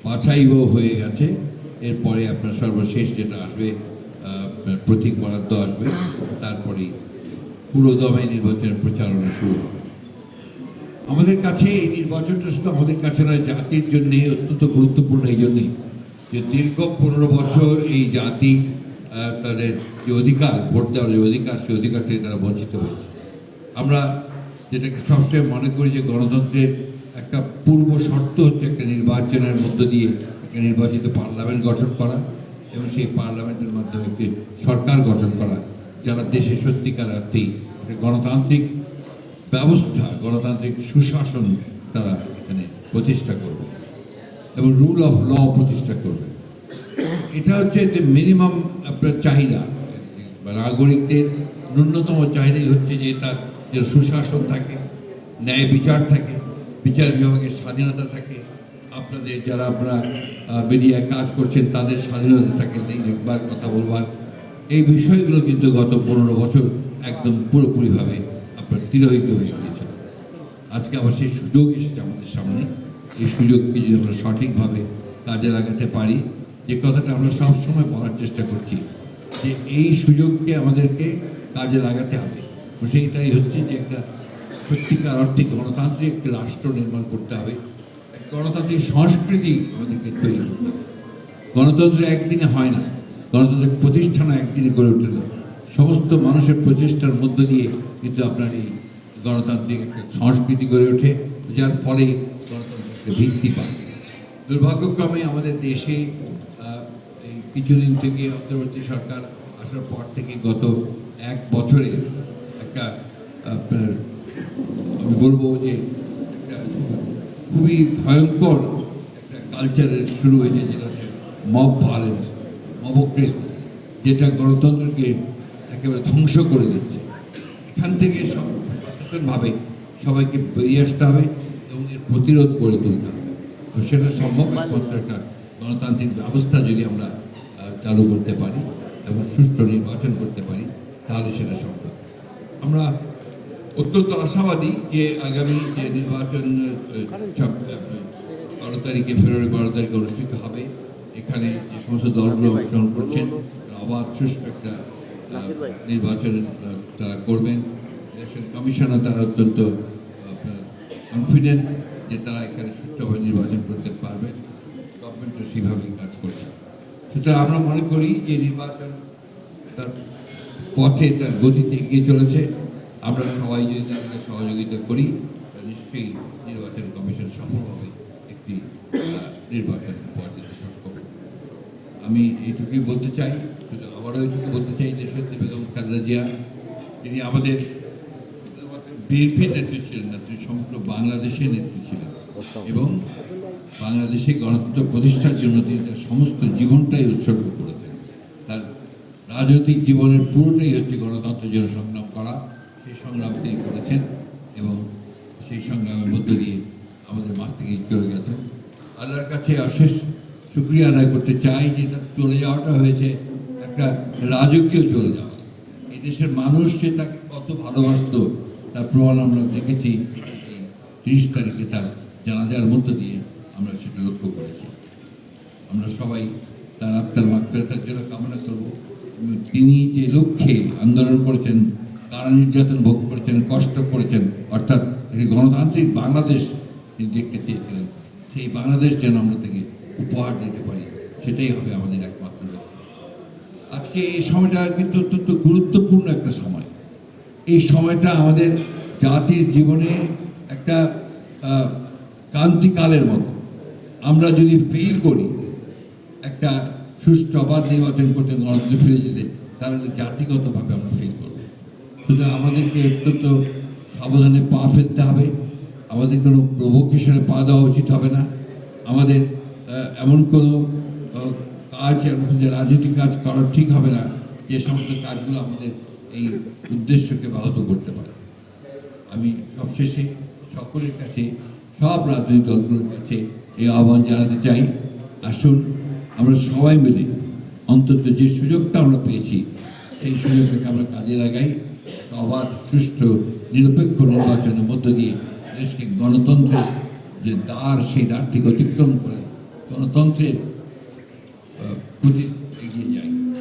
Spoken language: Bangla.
বাছাইও হয়ে গেছে। এরপরে আপনার সর্বশেষ যেটা আসবে প্রতীক বরাদ্দ আসবে, তারপরেই পুরোদমে নির্বাচনের প্রচারণা শুরু হবে। আমাদের কাছে এই নির্বাচনটা শুধু আমাদের কাছে নয়, জাতির জন্যে অত্যন্ত গুরুত্বপূর্ণ। এই জন্যই যে দীর্ঘ 15 বছর এই জাতি তাদের যে অধিকার, ভোট দেওয়ার যে অধিকার, সেই অধিকার থেকে তারা বঞ্চিত হয়েছে। আমরা যেটাকে সবসময় মনে করি যে গণতন্ত্রের একটা পূর্ব শর্ত হচ্ছে একটা নির্বাচনের মধ্য দিয়ে একটা নির্বাচিত পার্লামেন্ট গঠন করা এবং সেই পার্লামেন্টের মাধ্যমে একটি সরকার গঠন করা, যারা দেশে সত্যিকার অর্থেই একটা গণতান্ত্রিক ব্যবস্থা, গণতান্ত্রিক সুশাসন তারা এখানে প্রতিষ্ঠা করবে এবং রুল অফ ল প্রতিষ্ঠা করবে। এটা হচ্ছে যে মিনিমাম আপনার চাহিদা বা নাগরিকদের ন্যূনতম চাহিদাই হচ্ছে যে তার যে সুশাসন থাকে, ন্যায় বিচার থাকে, বিচার বিভাগের স্বাধীনতা থাকে, আপনাদের যারা আপনারা মিডিয়ায় কাজ করছেন তাদের স্বাধীনতা থাকে, দেখবার কথা বলবার, এই বিষয়গুলো কিন্তু গত 15 বছর একদম পুরোপুরিভাবে আপনার তিরোহিত হয়ে গিয়েছে। আজকে আবার সেই সুযোগ এসেছে আমাদের সামনে। এই সুযোগকে যদি আমরা সঠিকভাবে কাজে লাগাতে পারি, যে কথাটা আমরা সবসময় বলার চেষ্টা করছি যে এই সুযোগকে আমাদেরকে কাজে লাগাতে হবে। সেইটাই হচ্ছে যে একটা সত্যিকার অর্থে গণতান্ত্রিক একটি রাষ্ট্র নির্মাণ করতে হবে, গণতান্ত্রিক সংস্কৃতি আমাদেরকে তৈরি করতে হবে। গণতন্ত্র একদিনে হয় না, গণতান্ত্রিক প্রতিষ্ঠানও একদিনে গড়ে ওঠে না। সমস্ত মানুষের প্রচেষ্টার মধ্য দিয়ে কিন্তু আপনার এই গণতান্ত্রিক একটা সংস্কৃতি গড়ে ওঠে, যার ফলে গণতন্ত্রের ভিত্তি পায়। দুর্ভাগ্যক্রমে আমাদের দেশে এই কিছুদিন থেকে অন্তর্বর্তী সরকার আসার পর থেকে গত 1 বছরে একটা আপনার আমি বলবো যে একটা খুবই ভয়ঙ্কর একটা কালচারের শুরু হয়েছে, যেটা হচ্ছে মব ভায়োলেন্স, মবক্রেসি, যেটা গণতন্ত্রকে একেবারে ধ্বংস করে দিচ্ছে। এখান থেকে সচেতনভাবে সবাইকে বেরিয়ে আসতে হবে এবং এর প্রতিরোধ করে তুলতে হবে। তো সেটা সম্ভব একমাত্র একটা গণতান্ত্রিক ব্যবস্থা যদি আমরা চালু করতে পারি এবং সুষ্ঠু নির্বাচন করতে পারি, তাহলে সেটা সম্ভব। আমরা অত্যন্ত আশাবাদী যে আগামী যে নির্বাচন 12 তারিখে, ফেব্রুয়ারি 12 তারিখে অনুষ্ঠিত হবে, এখানে যে সমস্ত দলগুলো অংশগ্রহণ করছেন আবার সুষ্ঠু একটা নির্বাচন তারা করবেন। ইলেকশন কমিশনার তারা অত্যন্ত কনফিডেন্ট যে তারা এখানে সুষ্ঠুভাবে নির্বাচন করতে পারবেন। গভর্নমেন্টও সেইভাবেই কাজ করছে। সুতরাং আমরা মনে করি যে নির্বাচন তার পথে, তার গতিতে এগিয়ে চলেছে। আমরা সবাই যদি তাদেরকে সহযোগিতা করি, নিশ্চয়ই নির্বাচন কমিশন সফলভাবে একটি নির্বাচন পদ্ধতি সক্ষম। আমি এইটুকুই বলতে চাই, আবারও এইটুকু বলতে চাই যে সত্যি বেগম খালেদা জিয়া, তিনি আমাদের বিএনপির নেত্রী ছিলেন না, তিনি সমগ্র বাংলাদেশের নেত্রী ছিলেন এবং বাংলাদেশে গণতন্ত্র প্রতিষ্ঠার জন্য তিনি তার সমস্ত জীবনটাই উৎসর্গ করেছেন। তার রাজনৈতিক জীবনের পুরোটাই হচ্ছে গণতন্ত্রের জন্য সংগ্রাম করা। সেই সংগ্রাম তিনি করেছেন এবং সেই সংগ্রামের মধ্য দিয়ে আমাদের মাঝ থেকে চলে গেছেন। আল্লাহর কাছে অশেষ শুকরিয়া আদায় করতে চাই যে তার চলে যাওয়াটা হয়েছে একটা রাজকীয় চলে যাওয়া। এই দেশের মানুষ যে তাকে কত ভালোবাসত তার প্রমাণ আমরা দেখেছি এই 30 তারিখে তার জানাজার মধ্য দিয়ে আমরা সেটা লক্ষ্য করেছি। আমরা সবাই তার আত্মার মাগফিরাতের জন্য কামনা করব। তিনি যে লক্ষ্যে আন্দোলন করেছেন, কারা নির্যাতন ভোগ করেছেন, কষ্ট করেছেন, অর্থাৎ এই গণতান্ত্রিক বাংলাদেশ তিনি দেখতে চেয়েছিলেন, সেই বাংলাদেশ যেন আমরা থেকে উপহার দিতে পারি, সেটাই হবে আমাদের একমাত্র লক্ষ্য। আজকে এই সময়টা কিন্তু অত্যন্ত গুরুত্বপূর্ণ একটা সময়। এই সময়টা আমাদের জাতির জীবনে একটা ক্রান্তিকালের মতো। আমরা যদি ফেল করি একটা সুষ্ঠু অবাধ নির্বাচন করতে, গণতন্ত্রে ফিরে যেতে, তাহলে জাতিগতভাবে আমরা ফেল করব। সুতরাং আমাদেরকে অত্যন্ত সাবধানে পা ফেলতে হবে। আমাদের কোনো প্রভোকেশনে পা দেওয়া উচিত হবে না। আমাদের এমন কোনো কাজ, যে রাজনৈতিক কাজ করা ঠিক হবে না যে সমস্ত কাজগুলো আমাদের এই উদ্দেশ্যকে ব্যাহত করতে পারে। আমি সবশেষে সকলের কাছে, সব রাজনৈতিক দলগুলোর কাছে এই আহ্বান জানাতে চাই, আসুন আমরা সবাই মিলে অন্তত যে সুযোগটা আমরা পেয়েছি সেই সুযোগটাকে আমরা কাজে লাগাই। অবাধ, সুষ্ঠু, নিরপেক্ষ নির্বাচনের মধ্য দিয়ে দেশকে গণতন্ত্রের যে দ্বার, সেই দ্বারটিকে অতিক্রম করে গণতন্ত্রের